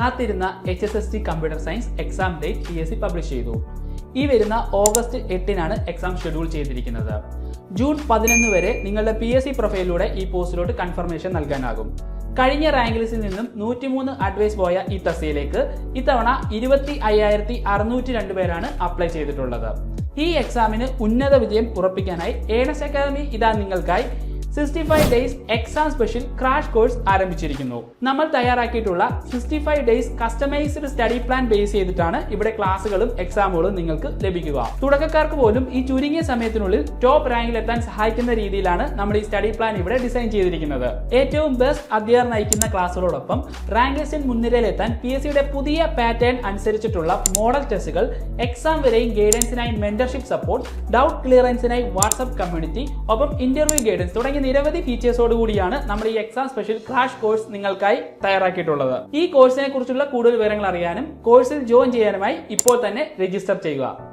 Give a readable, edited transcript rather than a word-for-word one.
കാത്തിരുന്ന HSST computer science exam date PSC publish ചെയ്തു. ഈ വരുന്ന ഓഗസ്റ്റ് 8-നാണ് എക്സാം ഷെഡ്യൂൾ ചെയ്തിരിക്കുന്നത്. ജൂൺ 11 വരെ നിങ്ങളുടെ PSC പ്രൊഫൈലിലൂടെ ഈ പോസ്റ്റിലോട്ട് കൺഫർമേഷൻ നൽകാനാകും. കഴിഞ്ഞ റാങ്ക് ലിസ്റ്റിൽ നിന്നും 103 അഡ്വൈസ് പോയ ഈ തസ്തികയിലേക്ക് ഇത്തവണ 25,602 പേരാണ് അപ്ലൈ ചെയ്തിട്ടുള്ളത്. ഈ എക്സാമിന് ഉന്നത വിജയം ഉറപ്പിക്കാനായി ഏണസ്റ്റ് അക്കാദമി ഇതാ നിങ്ങൾക്കായി 65 days exam special crash course ആരംഭിച്ചിരിക്കുന്നു. നമ്മൾ തയ്യാറാക്കിയിട്ടുള്ള 65 days customised study plan base ചെയ്തിട്ടാണ് ഇവിടെ ക്ലാസ്സുകളും എക്സാമുകളും നിങ്ങൾക്ക് ലഭിക്കുക. തുടക്കക്കാർക്ക് പോലും ഈ ചുരുങ്ങിയ സമയത്തിനുള്ളിൽ ടോപ്പ് റാങ്കിൽ എത്താൻ സഹായിക്കുന്ന രീതിയിലാണ് നമ്മൾ ഈ സ്റ്റഡി പ്ലാൻ ഇവിടെ ഡിസൈൻ ചെയ്തിരിക്കുന്നത്. ഏറ്റവും ബെസ്റ്റ് അധ്യാപകർ നയിക്കുന്ന ക്ലാസ്സുകളോടൊപ്പം റാങ്ക് ലിസ്റ്റിൽ മുൻനിരയിലെത്താൻ PSCയുടെ പുതിയ പാറ്റേൺ അനുസരിച്ചിട്ടുള്ള മോഡൽ ടെസ്റ്റുകൾ, എക്സാം വരെയും ഗൈഡൻസിനായി മെന്റർഷിപ്പ് സപ്പോർട്ട്, ഡൗട്ട് ക്ലിയറൻസിനായി വാട്സ്ആപ്പ് കമ്മ്യൂണിറ്റി, ഒപ്പം ഇന്റർവ്യൂ ഗൈഡൻസ് തുടങ്ങിയ നിരവധി ഫീച്ചേഴ്സോട് കൂടിയാണ് നമ്മൾ ഈ എക്സാം സ്പെഷ്യൽ ക്രാഷ് കോഴ്സ് നിങ്ങൾക്കായി തയ്യാറാക്കിയിട്ടുള്ളത്. ഈ കോഴ്സിനെ കുറിച്ചുള്ള കൂടുതൽ വിവരങ്ങൾ അറിയാനും കോഴ്സിൽ ജോയിൻ ചെയ്യാനുമായി ഇപ്പോൾ തന്നെ രജിസ്റ്റർ ചെയ്യുക.